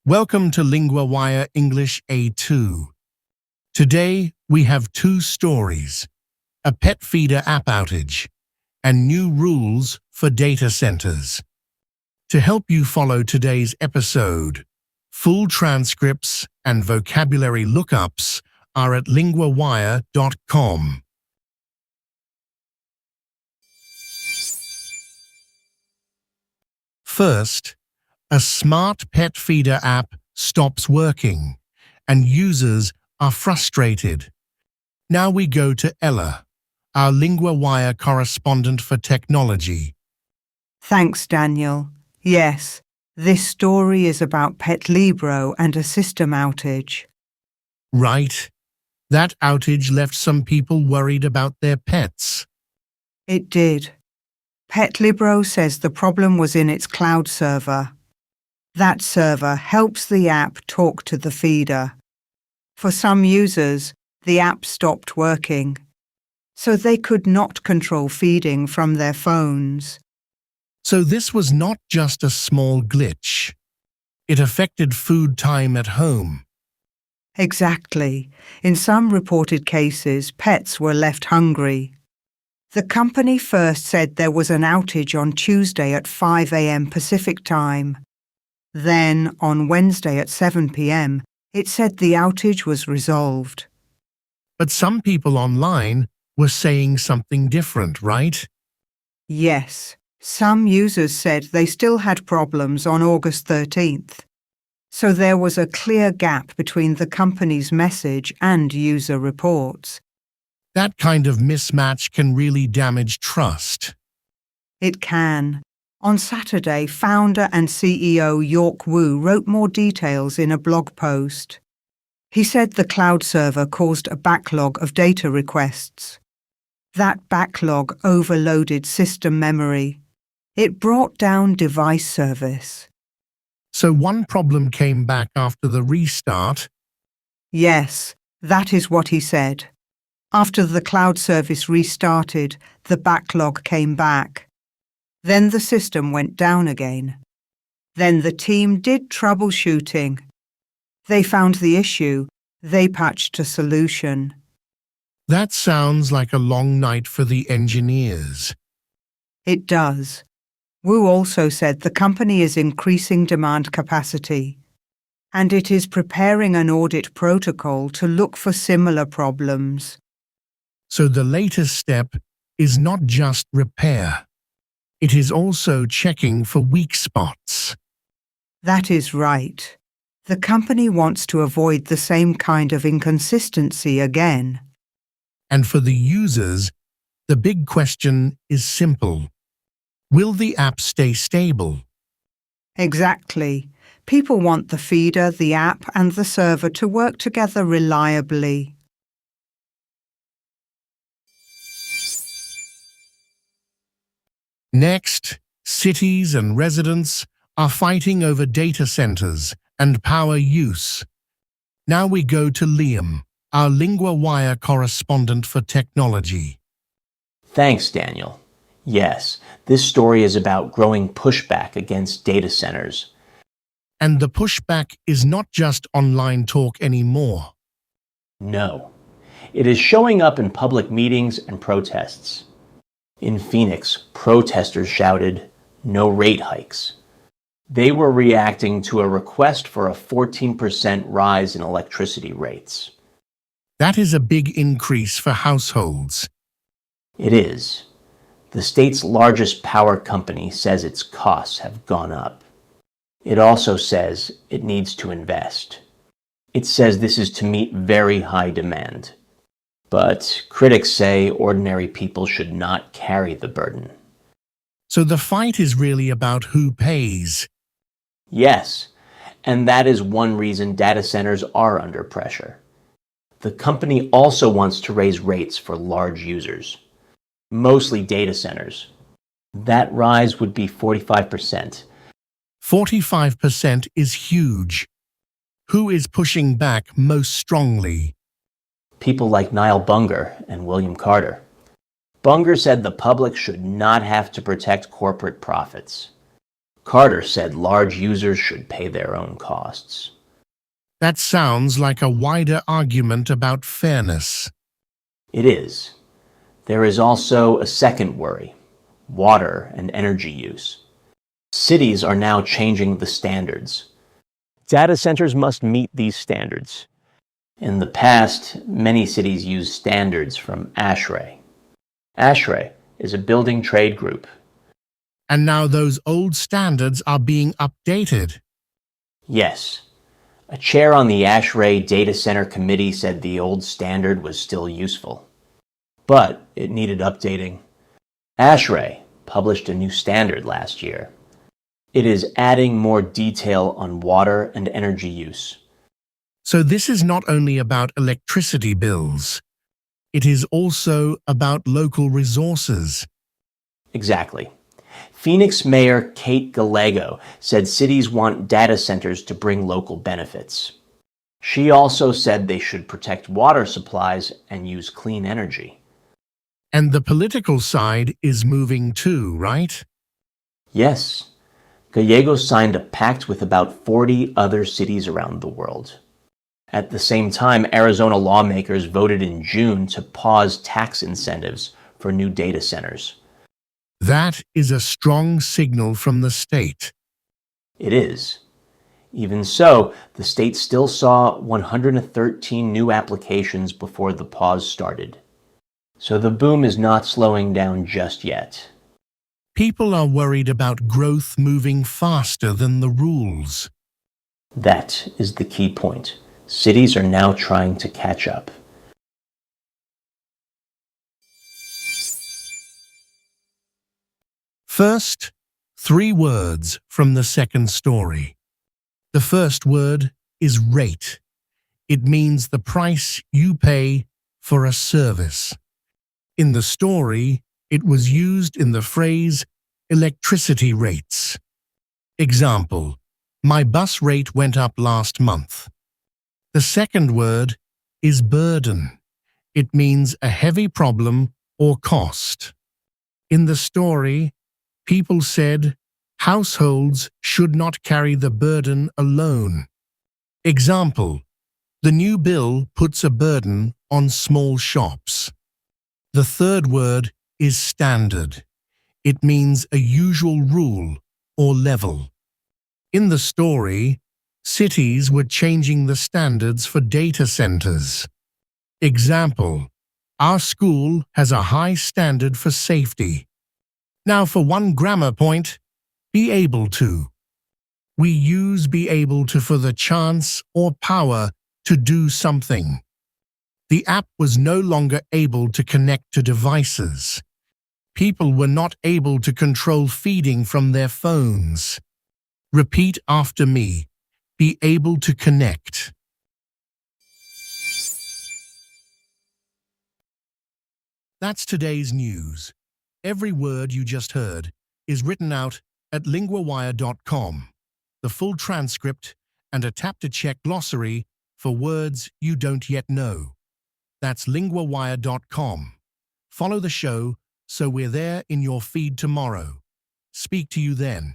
Welcome to LinguaWire English A2. Today, we have two stories, a pet feeder app outage, and new rules for data centers. To help you follow today's episode, full transcripts and vocabulary lookups are at linguawire.com. First, a smart pet feeder app stops working, and users are frustrated. Now we go to Ella, our LinguaWire correspondent for technology. Thanks, Daniel. Yes, this story is about Petlibro and a system outage. Right. That outage left some people worried about their pets. It did. Petlibro says the problem was in its cloud server. That server helps the app talk to the feeder. For some users, the app stopped working, so they could not control feeding from their phones. So this was not just a small glitch. It affected food time at home. Exactly. In some reported cases, pets were left hungry. The company first said there was an outage on Tuesday at 5 a.m. Pacific time. Then, on Wednesday at 7 p.m., it said the outage was resolved. But some people online were saying something different, right? Yes, some users said they still had problems on August 13th. So there was a clear gap between the company's message and user reports. That kind of mismatch can really damage trust. It can. On Saturday, founder and CEO York Wu wrote more details in a blog post. He said the cloud server caused a backlog of data requests. That backlog overloaded system memory. It brought down device service. So one problem came back after the restart? Yes, that is what he said. After the cloud service restarted, the backlog came back. Then the system went down again. Then the team did troubleshooting. They found the issue. They patched a solution. That sounds like a long night for the engineers. It does. Wu also said the company is increasing demand capacity, and it is preparing an audit protocol to look for similar problems. So the latest step is not just repair. It is also checking for weak spots. That is right. The company wants to avoid the same kind of inconsistency again. And for the users, the big question is simple. Will the app stay stable? Exactly. People want the feeder, the app, and the server to work together reliably. Next, cities and residents are fighting over data centers and power use. Now we go to Liam, our LinguaWire correspondent for technology. Thanks, Daniel. Yes, this story is about growing pushback against data centers. And the pushback is not just online talk anymore. No, it is showing up in public meetings and protests. In Phoenix, protesters shouted, "No rate hikes." They were reacting to a request for a 14% rise in electricity rates. That is a big increase for households. It is. The state's largest power company says its costs have gone up. It also says it needs to invest. It says this is to meet very high demand. But critics say ordinary people should not carry the burden. So the fight is really about who pays. Yes, and that is one reason data centers are under pressure. The company also wants to raise rates for large users, mostly data centers. That rise would be 45%. 45% is huge. Who is pushing back most strongly? People like Niall Bunger and William Carter. Bunger said the public should not have to protect corporate profits. Carter said large users should pay their own costs. That sounds like a wider argument about fairness. It is. There is also a second worry: water and energy use. Cities are now changing the standards. Data centers must meet these standards. In the past, many cities used standards from ASHRAE. ASHRAE is a building trade group. And now those old standards are being updated. Yes. A chair on the ASHRAE Data Center Committee said the old standard was still useful, but it needed updating. ASHRAE published a new standard last year. It is adding more detail on water and energy use. So this is not only about electricity bills. It is also about local resources. Exactly. Phoenix Mayor Kate Gallego said cities want data centers to bring local benefits. She also said they should protect water supplies and use clean energy. And the political side is moving too, right? Yes. Gallego signed a pact with about 40 other cities around the world. At the same time, Arizona lawmakers voted in June to pause tax incentives for new data centers. That is a strong signal from the state. It is. Even so, the state still saw 113 new applications before the pause started. So the boom is not slowing down just yet. People are worried about growth moving faster than the rules. That is the key point. Cities are now trying to catch up. First, 3 words from the second story. The first word is rate. It means the price you pay for a service. In the story, it was used in the phrase electricity rates. Example: my bus rate went up last month. The second word is burden. It means a heavy problem or cost. In the story, people said households should not carry the burden alone. Example: the new bill puts a burden on small shops. The third word is standard. It means a usual rule or level. In the story, cities were changing the standards for data centers. Example: our school has a high standard for safety. Now for one grammar point, be able to. We use be able to for the chance or power to do something. The app was no longer able to connect to devices. People were not able to control feeding from their phones. Repeat after me. Be able to connect. That's today's news. Every word you just heard is written out at LinguaWire.com. The full transcript and a tap-to-check glossary for words you don't yet know. That's LinguaWire.com. Follow the show so we're there in your feed tomorrow. Speak to you then.